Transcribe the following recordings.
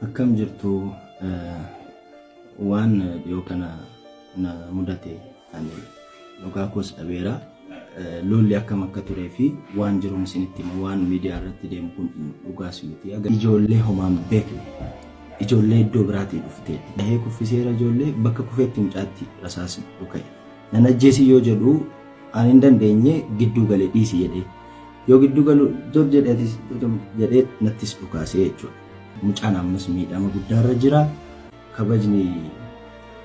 Akkam jirtu waan dhiyoo kana na mudate ani dhugaa koos dhabeera lolli akkam akka turee fi waan jiruun isinitti waan miidiyaa irratti deemu kun dhugaas miti. Ijoollee homaan beekne ijoollee iddoo biraatii dhuftee dhahee kuffiseera ijoollee bakka kufeetti mucaatti rasaasni dhuka'e. Nan ajjeesi yoo jedhu ani hin dandeenye gidduu galee dhiisi jedhee yoo gidduu galu jor jedhee nattis dhukaasee jechuudha. Mucaan ammas miidhama guddaarra jira. Kabajni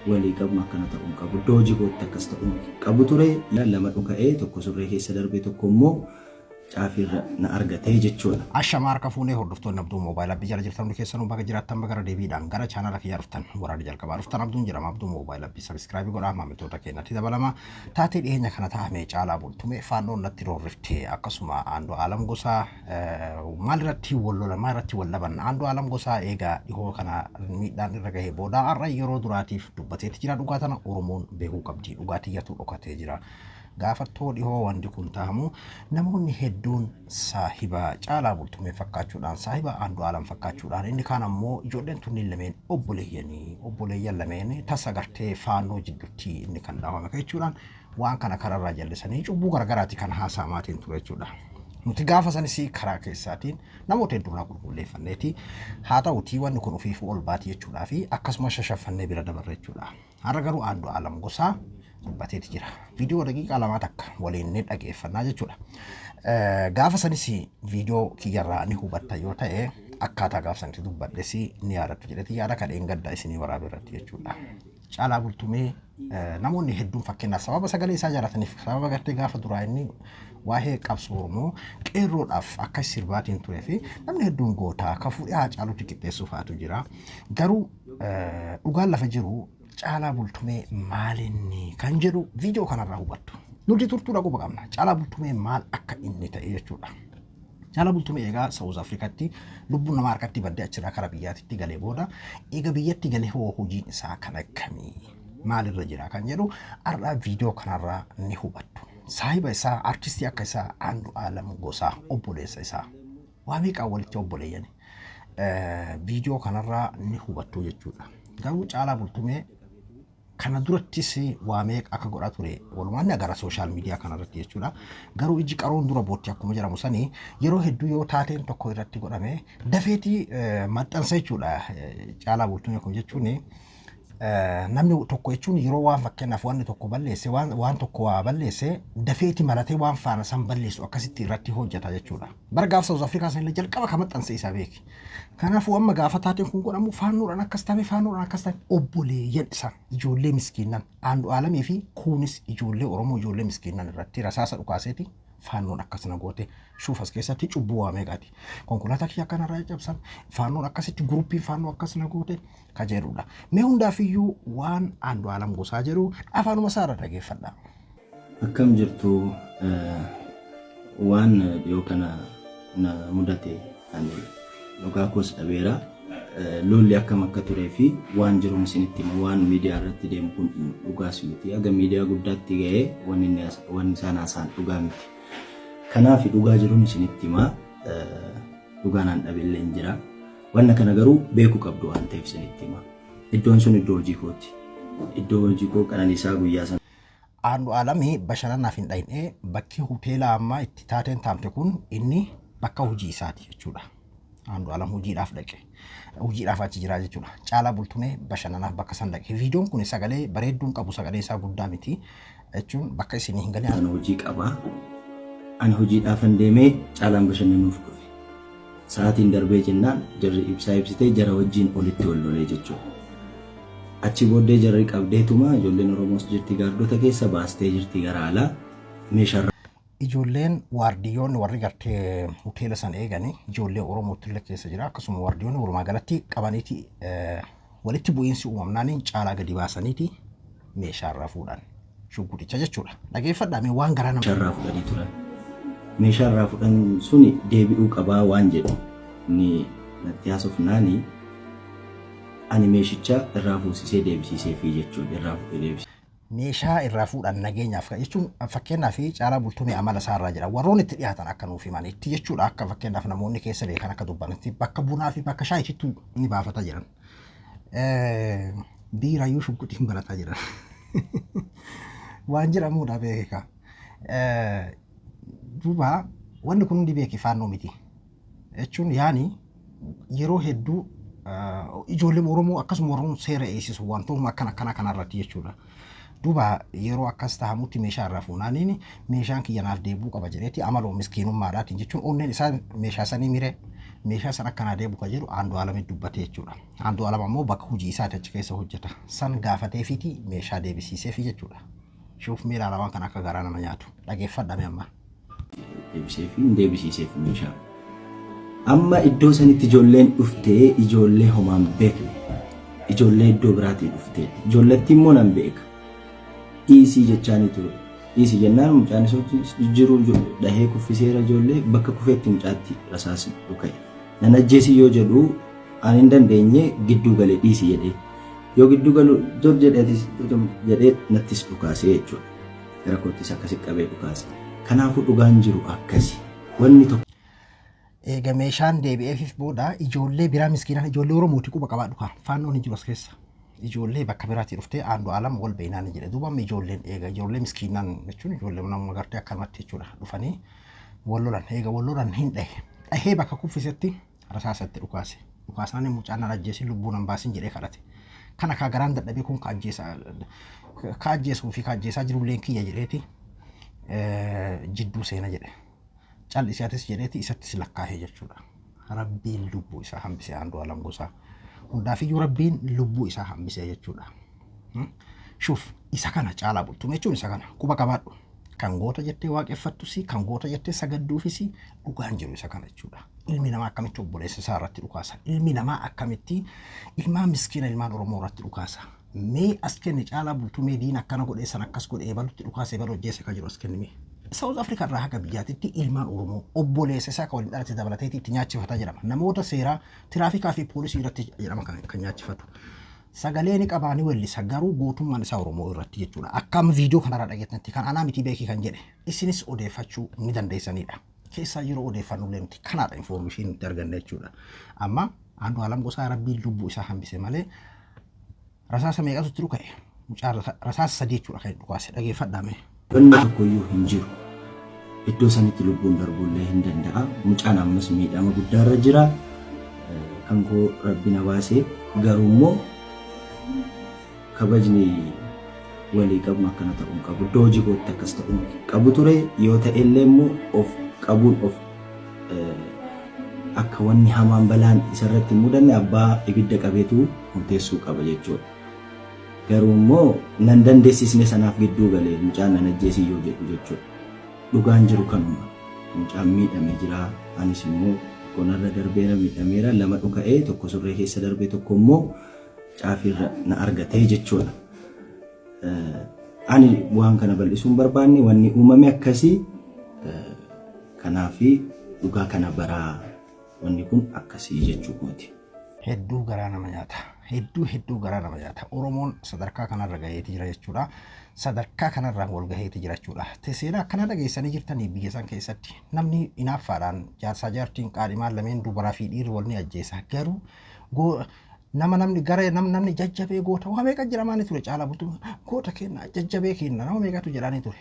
walii qabu akkana ta'uu qabu. Iddoo hojii kootti akkas ta'uu qabu ture. Lama dhuka'ee tokko surree keessa darbee tokko immoo caafirra na argatee jechuudha. Ashama harka fuunee hordoftoonni Abduu Moobaayil Abbii jala jirtan keessanuu bakka jiraattan bakka deebiidhaan gara chaanala kiyyaa dhuftan waraana jalqabaa dhuftan Abduun jedhama. Abduu Moobaayil Abbii sabiskiraabii godhaa maamiltoota keenyatti dabalama. Taatee dhiyeenya kana taa'amee caalaa bultumee faannoon natti roorriftee akkasuma Aanduu Aalam Gosaa maalirratti wal lolan maalirratti wal dhaban Aanduu Aalam Gosaa eegaa dhihoo kana miidhaan irra gahee booda har'a yeroo duraatiif dubbateetti jira. Dhugaa tana Oromoon beekuu qabdi. Dhugaatiyyatu dhokatee jira. Gaafattoo dhihoo wanti kun ta'amu namoonni hedduun saahiba caalaa bultumee fakkaachuudhaan saahiba Aanduu Aalam fakkaachuudhaan inni kaan ammoo ijoolleen tunniin lameen obboleeyyan lameen tasa gartee faannoo jidduutti inni kan dhaawame jechuudhaan waan kana kararraa jallisanii cubbuu gargaraatti kan haasa'amaatiin ture jechuudha. Nuti gaafa sanis karaa keessaatiin namoota hedduurraa qulqulleeffanneeti haa ta'utii wanni kun ofiifuu ol baati jechuudhaa fi akkasuma shashafannee bira dabarre jechuudha. Har'a garuu Aanduu Aalam Gosaa dubbateeti jira. Viidiyoo daqiiqaa lamaa takka waliin ni dhageeffannaa jechuudha. Gaafa sanis viidiyoo kiyyarraa ni hubatta yoo ta'e akkaataa gaafa sanitti dubbadhes ni yaadattu jedheti yaada kadheen gaddaa isinii waraabee irratti jechuudha. Caalaa bultumee namoonni hedduun fakkeenyaaf sababa sagalee isaa jaalataniif sababa gartee gaafa duraa inni waa'ee qabsoo Oromoo qeerroodhaaf akka sirbaatiin turee fi namni hedduun gootaa ka fuudhee Haacaaluutti qixxeessuufaatu jira. Garuu dhugaan lafa jiru caalaa bultumee maalinni kan jedhu viidiyoo kanarraa hubattu. Nuti turtuudha quba qabna. Caalaa bultumee maal akka inni ta'e jechuudha. Caalaa bultumee egaa South Africaatti lubbuun namaa harkatti baddee achirraa karaa biyyaatti galee booda eega biyyatti galee hojiin isaa kan akkamii maalirra jira kan jedhu har'a viidiyoo kanarraa ni hubattu. Saahiba isaa artistii akka isaa Aanduu Aalam Gosaa obboleessa isaa waa meeqaa walitti obboleeyyan viidiyoo kanarraa ni hubattu jechuudha. Garuu caalaa bultumee kana durattis waa meeqa akka godhaa ture walumaan agarra sooshaal miidiyaa kanarratti jechuudha. Garuu iji qaroon dura bootti akkuma jedhamu sanii yeroo hedduu yoo taateen tokko irratti godhame dafeetii maxxansa jechuudha. Caalaa bultumee kun jechuun namni tokko jechuun yeroo waan fakkeenyaaf wanni tokko balleesse waan tokko waa balleesse dafeeti malatee waan faana san balleessu akkasitti irratti hojjeta jechuudha. Bara gaafa South Africa sanillee jalqaba ka maxxansa isaa beeki. Kanaafuu amma gaafa taateen kun godhamu faannoodhaan akkas ta'e obboleeyyan isaa ijoollee miskiinan Aanduu Aalamii fi kunis ijoollee Oromoo ijoollee miskiinan irratti rasaasa dhukaaseeti faannoon akkasina goote shuufas keessatti cubbuu waa meeqaati. Konkolaataa kiyya kanarraa cabsan faannoon akkasitti guruppiin faannoo akkasina goote ka jedhudha. Mee hundaafiyyuu waan Aanduu Aalam Gosaa jedhu afaanuma isaarra dhageeffadha. Akkam jirtu waan dhiyoo kana na mudate ani dhugaa koos dhabeera lolli akkam akka turee fi waan jiruun isinitti waan miidiyaa irratti deemu kun dhugaas miti. Aga miidiyaa guddaatti ga'ee wanni isaan haasa'an dhugaa miti. Kanaaf dhugaa jiruun isinitti himaa dhugaanaan dhabeellee hin jira. Wanna kana garuu beekuu qabdu waan ta'eef isinitti himaa. Iddoon sun iddoo hojii kooti. Iddoo hojii koo Qananiisaa guyyaa sana. Aanduu Aalamii bashannanaaf hin dhayinee bakki hoteela ammaa itti taateen taamte kun inni bakka hojii isaati jechuudha. Aanduu Aalam hojiidhaaf dhaqe. Hojiidhaaf achi jira jechuudha. Caalaa bultumee bashannanaaf bakka san dhaqe. Viidiyoon kun sagalee bareedduun qabu sagalee isaa guddaa miti jechuun bakka isin hin galee. Ani hojii qabaa. Ani hojiidhaaf deemee Caalaan bashannanuuf dhufe. Sa'aatiin darbee jennaan jarri ibsaa ibsitee jara wajjin olitti wal lolee jechuudha. Achi booddee jarri qabdeetuma ijoolleen Oromoos jirti gaardota keessa baastee jirti gara alaa meeshaa ijoolleen waardiyyoonni warri gartee hoteela san eeganii ijoollee Oromootti illee keessa jira. Akkasuma waardiyyoonni walumaa galatti qabaniiti walitti bu'iinsi uumamnaan Caalaa gadi baasaniiti meeshaarraa fuudhan shugguxicha jechuudha. Dhageeffadhaa mee waan garaa nama meeshaarraa fudhanii turan. Meeshaarraa fudhan suni deebi'uu qabaa waan jedhu ni natti haasofnaani ani meeshicha irraa fuusisee deebisiisee fi jechuudha irraa fuudhee deebisee. meeshaa irraa fuudhan nageenyaaf jechuun fakkeenyaaf caalaa bultumee amala isaarraa jira warroon itti dhiyaatan akka nuuf himan itti jechuudha akka fakkeenyaaf namoonni keessa beekan akka dubbanitti bakka bunaa fi bakka shaayiitti ni baafata jiran biiraayyuu shugguxiin barataa jiran waan jedhamuudha beeka duuba wanni kun hundi beeki faannoo miti jechuun yaani yeroo hedduu ijoolleen Oromoo akkasuma Oromoon seera eegsisu wantoota akkana kanarratti jechuudha. Duuba yeroo akkas tahamutti meeshaa irraa fuunaaniin meeshaan kiyyanaaf deebuu qaba jedheeti amaloo miskiinummaadhaatiin jechuun onneen isaa meeshaa sanii mire meeshaa san akkanaa deebuu ka jedhu Andu'aalamitti dubbatee jechuudha. Andu'aalam ammoo bakka hojii isaati achi keessa hojjeta. San gaafateefiti meeshaa deebisiiseefi jechuudha. Shuuf miilaan waan kan akka garaa nama nyaatu dhageeffadhame amma. Deebisiiseef meeshaa. Amma iddoo sanitti ijoolleen dhuftee ijoollee homaan beekne ijoollee iddoo biraatii dhuftee ijoolletti immoo nan beeka. Dhiisii jechaanii ture. Dhiisii jennaan mucaan isaa jiru dhahee kuffiseera ijoollee bakka kufeetti mucaatti rasaasni dhuka'e. Nan ajjeesi yoo jedhu ani hin dandeenye gidduu galee dhiisii jedhee yoo gidduu galu dur jedhee nattis dhukaasee jechuudha. Gara koottis akkasi qabee dhukaase. Kanaafuu dhugaan jiru akkasi. Wanni tokko eega meeshaan deebi'eefif booda ijoollee biraa miskiinaan ijoollee Oromooti quba qabaa dhukaa faannoon hin jiru as keessa. Ijoollee bakka biraatii dhuftee Andu'aalam wal beeynaan jedhe duuba ijoolleen eega ijoollee miskiinaan jechuun ijoollee nama gartee akkanumatti jechuudha dhufanii wal lolan eega wal lolan hin dhahee bakka kuffisetti rasaasatti dhukaase dhukaasaan mucaan nan ajjeesin lubbuun hin baasin jedhee kadhate kana kaa garaan dadhabee kun kaajjeesuu fi kaajjeesaa jirulleen kiyya jedheeti jidduu seena jedhe cal'isaatis jedheeti isattis lakkaahee jechuudha rabbiin lubbuu isaa hambisee Andu'aalam Gosaa hundaafiyyuu rabbiin lubbuu isaa hambisee jechuudha. Shuuf isa kana caalaa bultume jechuun isa kana quba qabaadhu kan goota jettee waaqeffattus kan goota jettee sagadduufis dhugaan jiru isa kana jechuudha. Ilmi namaa akkamitti obboleessa isaa irratti dhukaasa ilmi namaa akkamitti ilmaan miskiina ilmaan Oromoo irratti dhukaasa mee as kenne caalaa bultumee diin akkana godhee san akkas godhee ebalutti dhukaasee ebaluu hojjeessa kan jiru as kenne mee. South Africa irraa haga biyyaatitti ilmaan Oromoo obboleessa isaa kan waliin dhalate dabalateetti itti nyaachifata jedhama. Namoota seeraa tiraafikaa fi poolisii irratti jedhama kan nyaachifatu. Sagalee ni qabaanii weellisa garuu gootummaan isaa Oromoo irratti jechuudha. Akkam viidiyoo kanarraa dhageettanitti kan anaa miti beekii kan jedhe isinis odeeffachuu ni dandeessanidha. Keessaa yeroo odeeffannullee nuti kanaadha infoormeeshinii nuti arganne jechuudha. Amma Andu'aalam Gosaa rabbiin lubbuu isaa hambise malee rasaasa meeqatu dhuka'e? Mucaan rasaasa sadii jechuudha kan dhukaase dhageeffadhaame. Wanni tokkoyyuu hin jiru. Iddoo sanitti lubbuun darbullee hin danda'a. Mucaan ammas miidhama guddaarra jira. Kan koo rabbi na baasee garuu immoo kabajni walii qabnu akkana ta'uu qabu. Iddoo hojii kootti akkas ta'uu qabu ture yoo ta'ellee immoo of qabuun of akka wanni hamaan balaan isarratti hin mudanne abbaa ibidda qabeetu murteessuu qaba jechuudha. Garuu immoo nan dandeessisne sanaaf gidduu galee mucaan nan ajjeesii yoo jedhu jechuudha. Dhugaan jiru kanuma. Mucaan miidhamee jira. Anis immoo konarra darbeera miidhameera lama dhuka'ee tokko surree keessa darbee tokko immoo caafirra na argatee jechuudha. Ani waan kana bal'isuun barbaanne wanni uumame akkasii kanaafi dhugaa kana baraa wanni kun akkasii jechuudha. Hedduu garaa nama nyaata. Hedduu garaa nama nyaata. Oromoon sadarkaa kanarra gaheeti jira jechuudha. Sadarkaa kanarra wal gaheeti jira jechuudha. Seenaa kana dhageessanii jirtanii biyya san keessatti namni inaaffaadhaan jaarsaa jaartiin qaadhimaan lameen dubaraa fi dhiirri wal ni ajjeesa. Garuu namni gara namni jajjabee goota waa meeqa jedhamaanii ture caalaa bultuu goota kenna jajjabee kenna nama meeqatu jedhanii ture.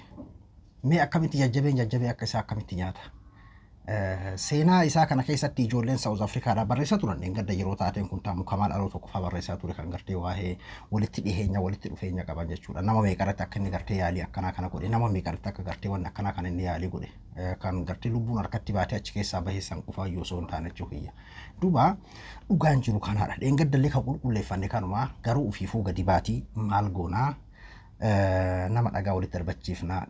Mee akkamitti jajjabee akka isaa akkamitti nyaata. Seenaa isaa kana keessatti ijoolleen South Africaadhaa barreessaa turan gadda yeroo taateen kun taamu Kamaal Aloo tokko fa'aa barreessaa ture kan gartee waa'ee walitti dhiheenya walitti dhufeenya qaban jechuudha. Nama meeqarratti akka inni gartee yaalii akkanaa kana godhe nama meeqarratti akka gartee waan akkanaa kana inni yaalii godhe kan gartee lubbuun harkatti baatee achi keessaa baheessan qofaa yoo osoo hin taane jechuudha. Duuba dhugaan jiru kanaadha. Dheengaddallee kan qulqulleeffanne kanuma garuu ufiifuu gadi baatii maal goonaa nama dhagaa walitti darbachiifna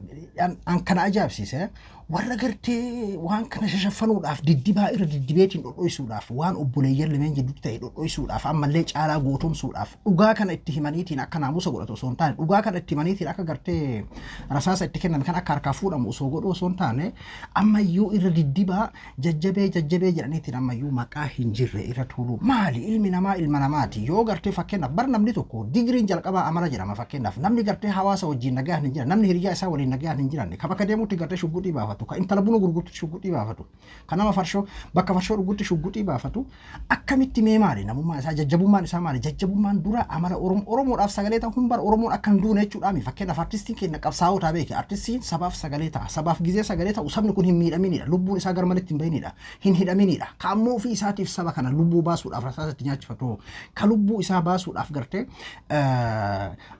an kana ajaa'ibsiise warra gartee waan kana shashaffanuudhaaf diddibaa irra diddibeetiin dhodhoisuudhaaf waan obboleeyyan lameen jidduutti ta'e dhodhoisuudhaaf ammallee caalaa gootumsuudhaaf dhugaa kana itti himaniitiin akka naamusa godhatu osoo hin taane dhugaa kana itti himaniitiin akka gartee rasaasa itti kennan kan akka harkaa fuudhamu osoo godhu osoo hin taane ammayyuu irra diddibaa jajjabee jedhaniitiin ammayyuu maqaa hin jirre irra tuuluu maali ilmi namaa ilma namaati yoo gartee fakkeenyaaf bar namni tokko digiriin jalqabaa amala jedhama fakkeenyaaf namni gartee hawaasa wajjin nagaa hin jiran namni hiriyaa isaa waliin nagaa hin jiran ka bakka deemuutti gartee shugguxii baafatu ka intala buna gurgurtu shugguxii baafatu ka nama farshoo bakka farshoo dhugutti shugguxii baafatu akkamitti mee maali namummaa isaa jajjabummaan isaa maali jajjabummaan dura amala oromoodhaaf sagalee ta'u humbar oromoon akkan duune jechuudhaami fakkeenyaaf artistiin keenya qabsaa'otaa beeke artistiin sabaaf sagalee ta'a sabaaf gizee sagalee ta'u sabni kun hin miidhaminidha lubbuun isaa garmalitti hin bahinidha hin hidhaminidha ka ammoo ofii isaatiif saba kana lubbuu baasuudhaaf rasaasatti nyaachifatu ka lubbuu isaa baasuudhaaf gartee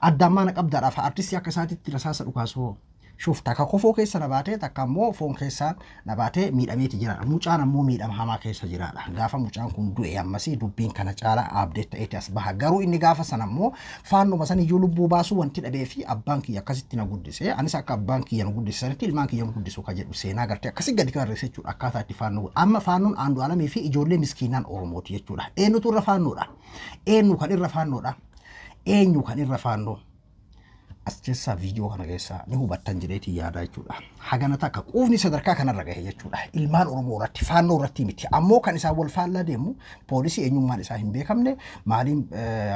addammaana qabdaadhaaf artistii akka isaatitti rasaasa dhukaasoo shufta ka kofoo keessa nabaatee takka ammoo foon keessaan nabaatee miidhameeti jira mucaan ammoo miidhama hamaa keessa jiraadha gaafa mucaan kun du'e ammasii dubbiin kana caalaa abdeet ta'eeti as baha garuu inni gaafa san ammoo faannuma san iyyuu lubbuu baasuu wanti dhabee fi abbaan kiyya akkasitti na guddise anis akka abbaan kiyya nu guddise sanitti ilmaan kiyya nu guddisu ka jedhu seenaa gartee akkasii gadi karreesse jechuudha akkaataa itti faannoo amma faannoon Andu'aalamii fi ijoollee miskiinaan Oromooti jechuudha eenyutu irra faannoodha eenyu kan irra faannoodha eenyu kan irra faannoo as keessa viidiyoo kana keessa ni hubattan jireetii yaada jechuudha hagana takka quufni sadarkaa kanarra gahe jechuudha ilmaan Oromoo irratti faannoo irratti miti ammoo kan isaa wal faallaa deemu poolisii eenyummaan isaa hin beekamne maaliin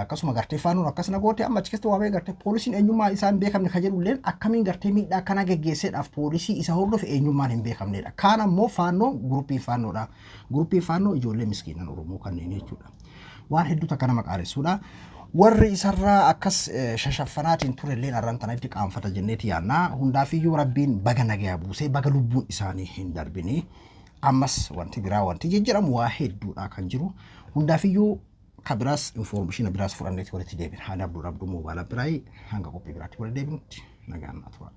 akkasuma gartee faannoon akkasuma goote amma achi keessatti waamee gartee poolisiin eenyummaa isaa hin beekamne ka jedhulleen akkamiin gartee miidhaa kana geggeesseedhaaf poolisii isa hordofe eenyummaan hin beekamnedha kaan ammoo faannoo guruppiin faannoodha guruppiin faannoo ijoollee miskiinan Oromoo kanneen jechuudha waan hedduu takka nama qaaressuudha warri isarraa akkas shashaffanaatiin turelleen arrantanatti qaanfata jenneeti yaannaa hundaafiyyuu rabbiin baga nagaya buusee baga lubbuun isaanii hin darbini ammas wanti biraa wanti jijjiramu waa hedduudha kan jiru hundaafiyyuu ka biraas informeeshina biraas fudhanneeti walitti deebina haala abduu moobaala biraayii hanga qophii biraatti walitti deebinutti nagaan naa tura.